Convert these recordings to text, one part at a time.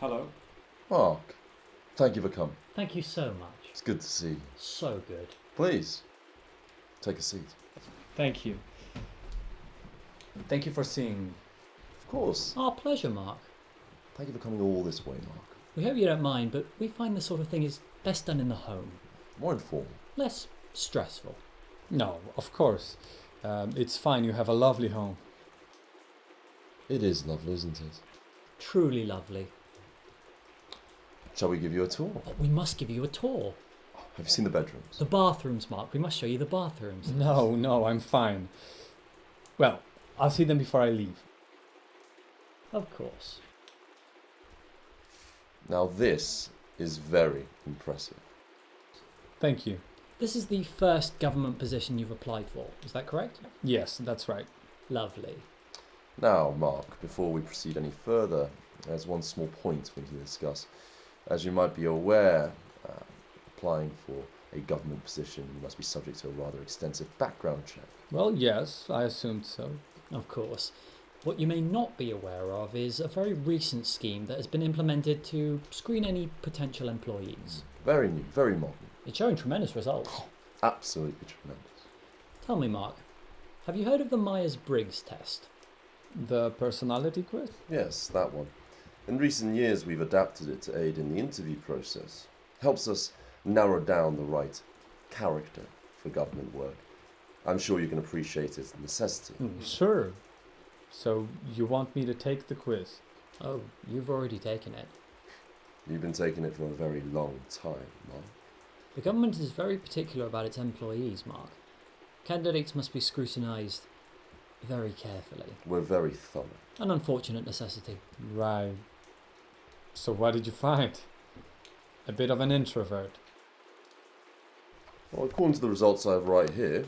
Hello. Mark, thank you for coming. Thank you so much. It's good to see you. So good. Please, take a seat. Thank you. Thank you for seeing me. Of course. Our pleasure, Mark. Thank you for coming all this way, Mark. We hope you don't mind, but we find this sort of thing is best done in the home. More informal. Less stressful. No, of course. It's fine, you have a lovely home. It is lovely, isn't it? Truly lovely. Shall we give you a tour? But we must give you a tour. Have you seen the bedrooms? The bathrooms, Mark. We must show you the bathrooms. No, I'm fine. Well, I'll see them before I leave. Of course. Now this is very impressive. Thank you. This is the first government position you've applied for. Is that correct? Yes, that's right. Lovely. Now, Mark, before we proceed any further, there's one small point we need to discuss. As you might be aware, applying for a government position, you must be subject to a rather extensive background check. Well, yes, I assumed so. Of course. What you may not be aware of is a very recent scheme that has been implemented to screen any potential employees. Very new, very modern. It's showing tremendous results. Absolutely tremendous. Tell me, Mark, have you heard of the Myers-Briggs test? The personality quiz? Yes, that one. In recent years, we've adapted it to aid in the interview process. Helps us narrow down the right character for government work. I'm sure you can appreciate its necessity. Sure. So, you want me to take the quiz? Oh, you've already taken it. You've been taking it for a very long time, Mark. The government is very particular about its employees, Mark. Candidates must be scrutinised very carefully. We're very thorough. An unfortunate necessity. Right. So what did you find? A bit of an introvert. Well, according to the results I have right here,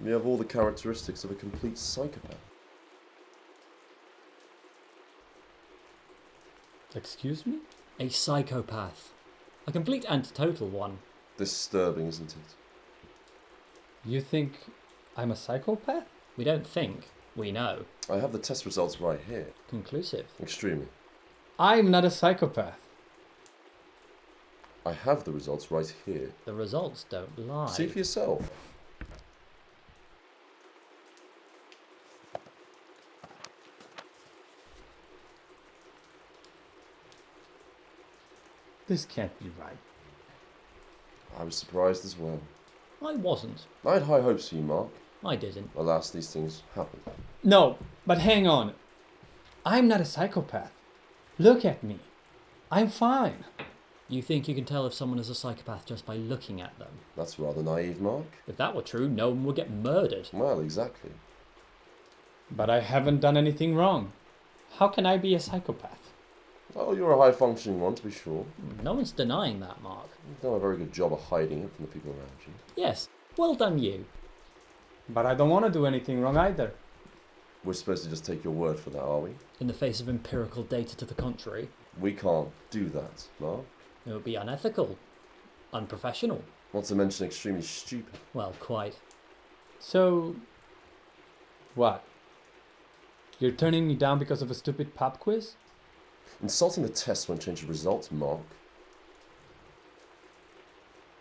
you have all the characteristics of a complete psychopath. Excuse me? A psychopath. A complete and total one. Disturbing, isn't it? You think I'm a psychopath? We don't think. We know. I have the test results right here. Conclusive. Extremely. I'm not a psychopath. I have the results right here. The results don't lie. See for yourself. This can't be right. I was surprised as well. I wasn't. I had high hopes for you, Mark. I didn't. Alas, these things happen. No, but hang on. I'm not a psychopath. Look at me. I'm fine. You think you can tell if someone is a psychopath just by looking at them? That's rather naive, Mark. If that were true, no one would get murdered. Well, exactly. But I haven't done anything wrong. How can I be a psychopath? Well, you're a high-functioning one, to be sure. No one's denying that, Mark. You've done a very good job of hiding it from the people around you. Yes, well done you. But I don't want to do anything wrong either. We're supposed to just take your word for that, are we? In the face of empirical data to the contrary, We can't do that, Mark. it would be unethical, unprofessional. Not to mention extremely stupid. Well, quite. So, what? You're turning me down because of a stupid pop quiz? Insulting the test won't change the results, Mark.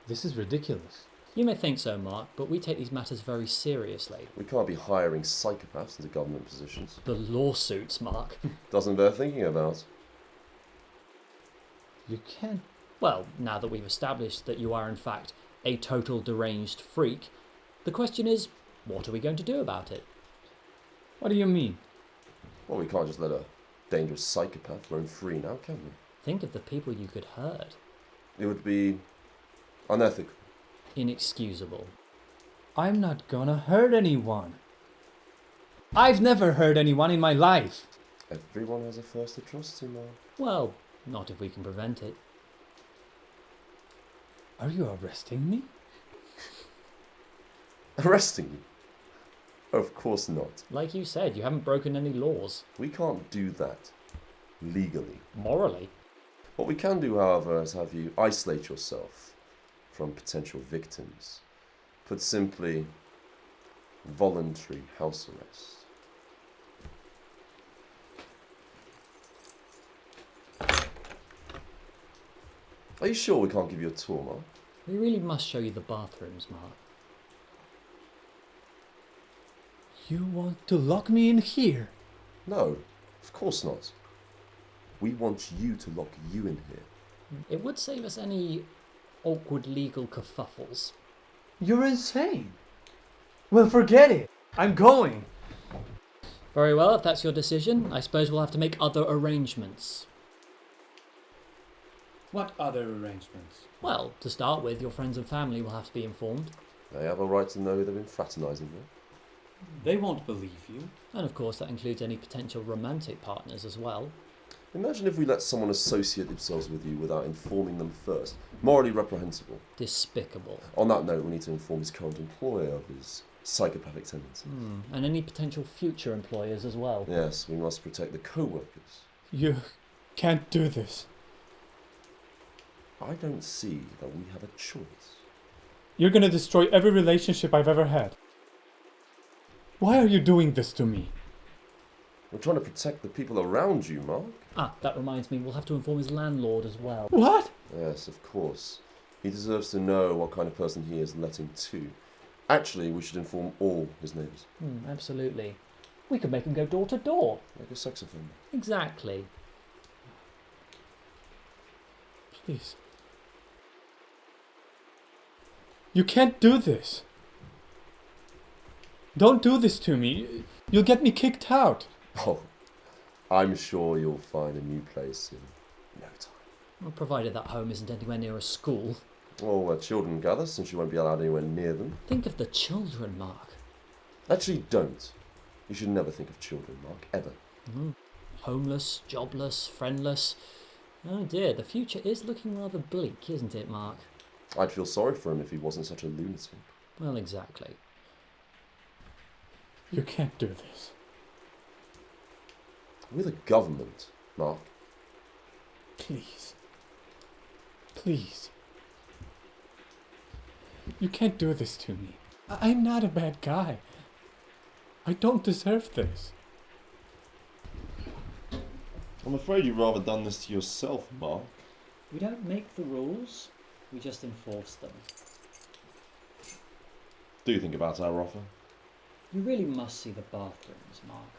This is ridiculous. You may think so, Mark, but we take these matters very seriously. We can't be hiring psychopaths into government positions. The lawsuits, Mark. Doesn't bear thinking about. You can't. Well, now that we've established that you are in fact a total deranged freak, the question is, what are we going to do about it? What do you mean? Well, we can't just let a dangerous psychopath roam free now, can we? Think of the people you could hurt. It would be unethical. Inexcusable. I'm not gonna hurt anyone. I've never hurt anyone in my life. Everyone has a first atrocity, Mark. Well, not if we can prevent it. Are you arresting me? Arresting you? Of course not. Like you said, you haven't broken any laws. We can't do that legally. Morally. What we can do, however, is have you isolate yourself from potential victims. Put simply, voluntary house arrest. Are you sure we can't give you a tour, Mark? We really must show you the bathrooms, Mark. You want to lock me in here? No, of course not. We want you to lock you in here. It would save us any awkward legal kerfuffles. You're insane. Well, forget it. I'm going. Very well, if that's your decision, I suppose we'll have to make other arrangements. What other arrangements? Well, to start with, your friends and family will have to be informed. They have a right to know who they've been fraternising with. They won't believe you. And of course, that includes any potential romantic partners as well. Imagine if we let someone associate themselves with you without informing them first. Morally reprehensible. Despicable. On that note, we need to inform his current employer of his psychopathic tendencies. And any potential future employers as well. Yes, we must protect the co-workers. You can't do this. I don't see that we have a choice. You're gonna destroy every relationship I've ever had. Why are you doing this to me? We're trying to protect the people around you, Mark. Ah, that reminds me, we'll have to inform his landlord as well. What? Yes, of course. He deserves to know what kind of person he is letting to. Actually, we should inform all his neighbours. Absolutely. We could make him go door to door. Like a sex offender. Exactly. Please. You can't do this. Don't do this to me. You'll get me kicked out. Oh, I'm sure you'll find a new place in no time. Well, provided that home isn't anywhere near a school. Or where children gather, since you won't be allowed anywhere near them. Think of the children, Mark. Actually, don't. You should never think of children, Mark, ever. Homeless, jobless, friendless. Oh dear, the future is looking rather bleak, isn't it, Mark? I'd feel sorry for him if he wasn't such a lunatic. Well, exactly. You can't do this. We're the government, Mark. Please. Please. You can't do this to me. I'm not a bad guy. I don't deserve this. I'm afraid you've rather done this to yourself, Mark. We don't make the rules, we just enforce them. Do think about our offer. You really must see the bathrooms, Mark.